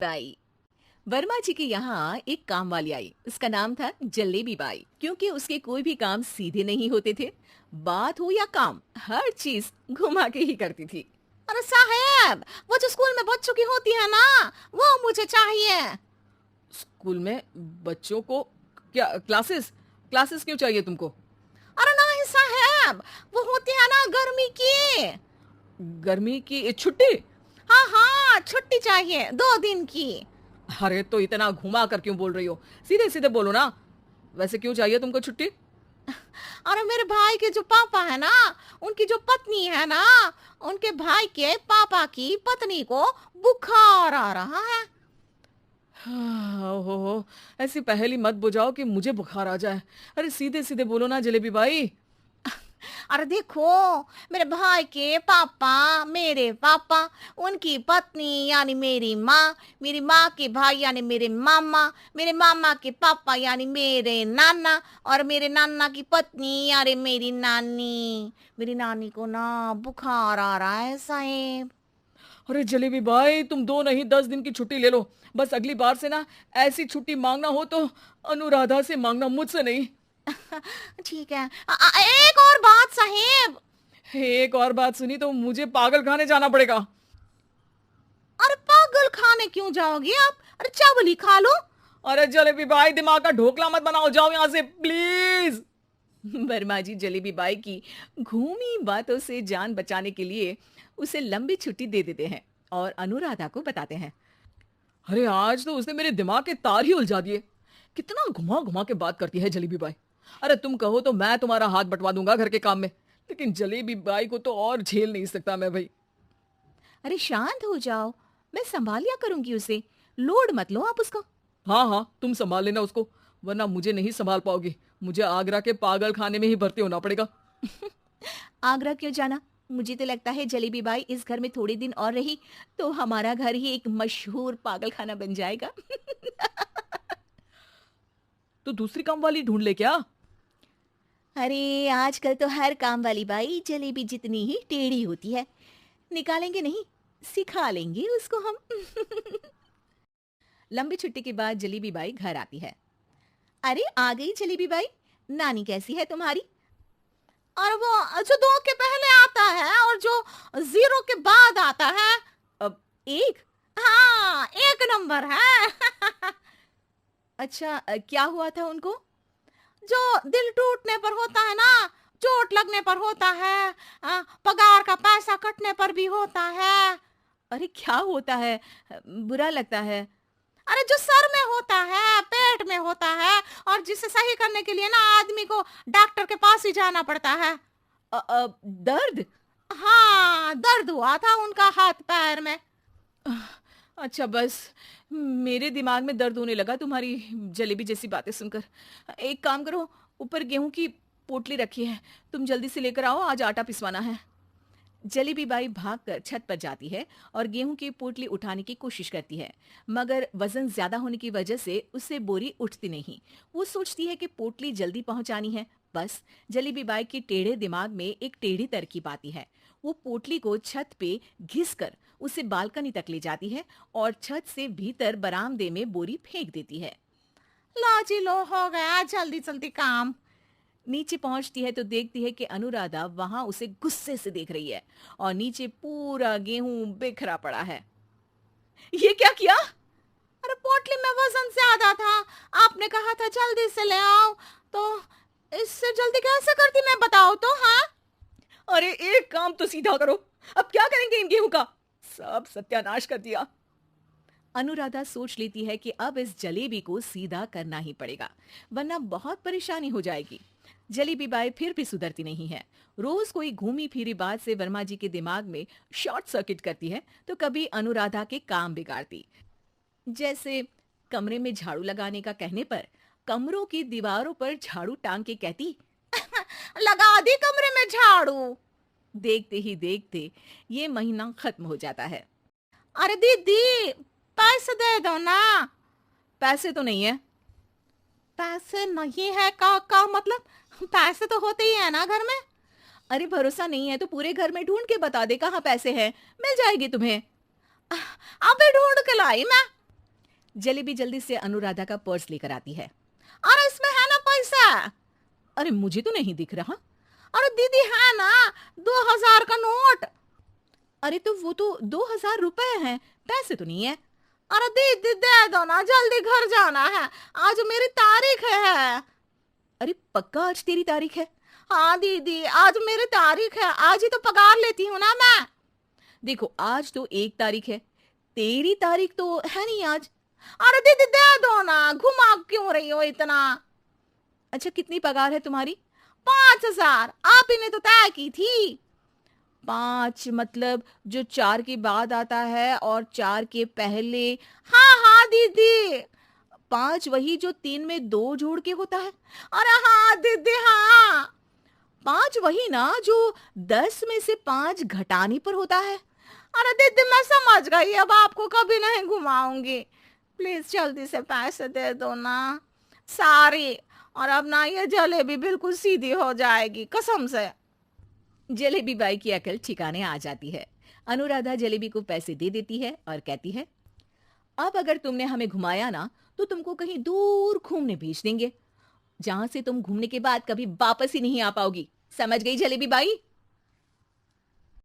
By. Verma जी के यहाँ एक काम वाली आई। उसका नाम था जलेबी बाई, क्योंकि उसके कोई भी काम सीधे नहीं होते थे। बात हो या काम, हर चीज घुमा के ही करती थी। अरे साहब, वो जो स्कूल में बच्चों की होती है ना, वो मुझे चाहिए। स्कूल में बच्चों को क्या क्लासेस क्लासेस क्यों चाहिए तुमको? अरे नहीं साहब, वो होती है ना गर्मी की। गर्मी की छुट्टी? हाँ हाँ, छुट्टी चाहिए 2 दिन की। अरे तो इतना घुमा कर क्यों बोल रही हो? सीधे सीधे बोलो ना। वैसे क्यों चाहिए तुमको छुट्टी? अरे मेरे भाई के जो पापा है ना, उनकी जो पत्नी है ना, उनके भाई के पापा की पत्नी को बुखार आ रहा है। ओहो, ऐसी पहेली मत बुझाओ कि मुझे बुखार आ जाए। अरे सीधे सीधे बोलो ना जलेबी भाई। अरे देखो, मेरे भाई के पापा, मेरे पापा, उनकी पत्नी यानी मेरी माँ के भाई यानी मेरे मामा के पापा यानी मेरे नाना, और मेरे नाना की पत्नी यानी मेरी नानी को ना बुखार आ रहा है साहेब। अरे जलेबी भाई, तुम 2 नहीं 10 दिन की छुट्टी ले लो। बस अगली बार से ना ऐसी छुट्टी मांगना हो तो अनुराधा से मांगना, मुझसे नहीं। ठीक है। एक और बात साहेब। एक और बात सुनी तो मुझे पागल खाने जाना पड़ेगा। अरे पागल खाने क्यों जाओगे आप? अरे चावल ही खा लो। अरे जलेबी भाई, दिमाग का ढोकला मत बनाओ, जाओ यहाँ से प्लीज। वर्मा जी जलेबी बाई की घूमी बातों से जान बचाने के लिए उसे लंबी छुट्टी दे देते हैं और अनुराधा को बताते हैं। अरे आज तो उसने मेरे दिमाग के तार ही उलझा दिए। कितना घुमा घुमा के बात करती है जलेबी बाई। अरे तुम कहो तो मैं तुम्हारा हाथ बंटवा दूंगा घर के काम में, लेकिन जलेबी बाई को तो और झेल नहीं सकता मैं भाई। अरे शांत हो जाओ, मैं संभाल लिया करूंगी उसे। लोड मत लो आप उसको। हाँ हाँ, तुम संभाल लेना उसको, वरना मुझे नहीं संभाल पाओगी। मुझे आगरा के पागल खाने में ही भर्ती होना पड़ेगा। आगरा क्यों जाना? मुझे तो लगता है जलेबी बाई इस घर में थोड़े दिन और रही तो हमारा घर ही एक मशहूर पागल खाना बन जाएगा। तो दूसरी काम वाली ढूंढ ले क्या? अरे आजकल तो हर काम वाली बाई जलेबी जितनी ही टेढ़ी होती है। निकालेंगे नहीं, सिखा लेंगे उसको हम। लंबी छुट्टी के बाद जलेबी बाई घर आती है। अरे आ गई जलेबी बाई, नानी कैसी है तुम्हारी? और वो जो 2 के पहले आता है और जो 0 के बाद आता है। अब एक। हाँ, 1 नंबर है। अच्छा क्या हुआ था उनको? जो दिल टूटने पर होता है ना, चोट लगने पर होता है, पगार का पैसा कटने पर भी होता है। अरे क्या होता है? बुरा लगता है। अरे जो सर में होता है, पेट में होता है, और जिसे सही करने के लिए ना आदमी को डॉक्टर के पास ही जाना पड़ता है। दर्द? हाँ, दर्द हुआ था उनका हाथ पैर में। अच्छा बस, मेरे दिमाग में दर्द होने लगा तुम्हारी जलेबी जैसी बातें सुनकर। एक काम करो, ऊपर गेहूं की पोटली रखी है, तुम जल्दी से लेकर आओ, आज आटा पिसवाना है। जलेबी बाई भागकर छत पर जाती है और गेहूं की पोटली उठाने की कोशिश करती है, मगर वजन ज्यादा होने की वजह से उससे बोरी उठती नहीं। वो सोचती है कि पोटली जल्दी पहुंचानी है। बस जलेबी बाई के टेढ़े दिमाग में एक टेढ़ी तरकीब आती है। वो पोटली को छत पे घिसकर उसे बालकनी तक ले जाती है और छत से भीतर बरामदे में बोरी फेंक देती है। लो जी लो, हो गया जल्दी जल्दी काम। नीचे पहुंचती है तो देखती है कि अनुराधा वहां उसे गुस्से से देख रही है और नीचे पूरा गेहूं बिखरा पड़ा है। ये क्या किया? अरे पोटली में वजन ज्यादा था, आपने कहा था जल्दी से ले आओ, तो इससे जल्दी कैसे करती मैं बताओ तो। हाँ, अरे एक काम तो सीधा करो, अब क्या करेंगे इन गेहूं का? सब सत्यानाश कर दिया। अनुराधा सोच लेती है कि अब इस जलेबी को सीधा करना ही पड़ेगा, वरना बहुत परेशानी हो जाएगी। जलेबी बाई फिर भी सुधरती नहीं है। रोज कोई घूमी फिरी बात से वर्मा जी के दिमाग में शॉर्ट सर्किट करती है तो कभी अनुराधा के काम बिगाड़ती। जैसे कमरे में झाड़ू लगाने का कहने पर कमरों की दीवारों पर झाड़ू टांग के कहती, लगा दी कमरे में झाड़ू। देखते ही देखते ये महीना खत्म हो जाता है। अरे दीदी, पैसे दे दो ना। पैसे तो नहीं है। पैसे नहीं है का मतलब? पैसे तो होते ही है ना घर में। अरे भरोसा नहीं है तो पूरे घर में ढूंढ के बता दे कहाँ पैसे हैं, मिल जाएगी तुम्हें। अबे ढूंढ के लाई मैं। जलेबी जल्दी से अनुराधा का पर्स लेकर आती है। अरे इसमें है ना पैसा? अरे मुझे तो नहीं दिख रहा। अरे दीदी है ना, 2000 का नोट। अरे तो वो तो 2000 रुपए हैं, पैसे तो नहीं है। अरे दीदी दे दो ना, जल्दी घर जाना है, आज मेरी तारीख है। अरे पक्का आज तेरी तारीख है? हाँ दीदी आज मेरी तारीख है, आज ही तो पगार लेती हूँ ना मैं। देखो आज तो 1 तारीख है, तेरी तारीख तो है नहीं आज। अरे दीदी दे दो ना, घुमा क्यों रही हो इतना? अच्छा कितनी पगार है तुम्हारी? 5000, आप ही ने तो तय की थी। 5 मतलब जो 4 के बाद आता है और 4 के पहले। हाँ हाँ दीदी। 5 वही जो 3 में 2 जोड़ के होता है। अरे हाँ दीदी हाँ। 5 वही ना जो 10 में से 5 घटाने पर होता है। अरे दीदी मैं समझ गई, अब आपको कभी नहीं घुमाऊंगी, प्लीज जल्दी से पैसे दे दो ना, सारी। और अब ना ये जलेबी बिल्कुल सीधी हो जाएगी कसम से। जलेबी बाई की अकल ठिकाने आ जाती है। अनुराधा जलेबी को पैसे दे देती है और कहती है, अब अगर तुमने हमें घुमाया ना तो तुमको कहीं दूर घूमने भेज देंगे, जहां से तुम घूमने के बाद कभी वापस ही नहीं आ पाओगी। समझ गई जलेबी बाई?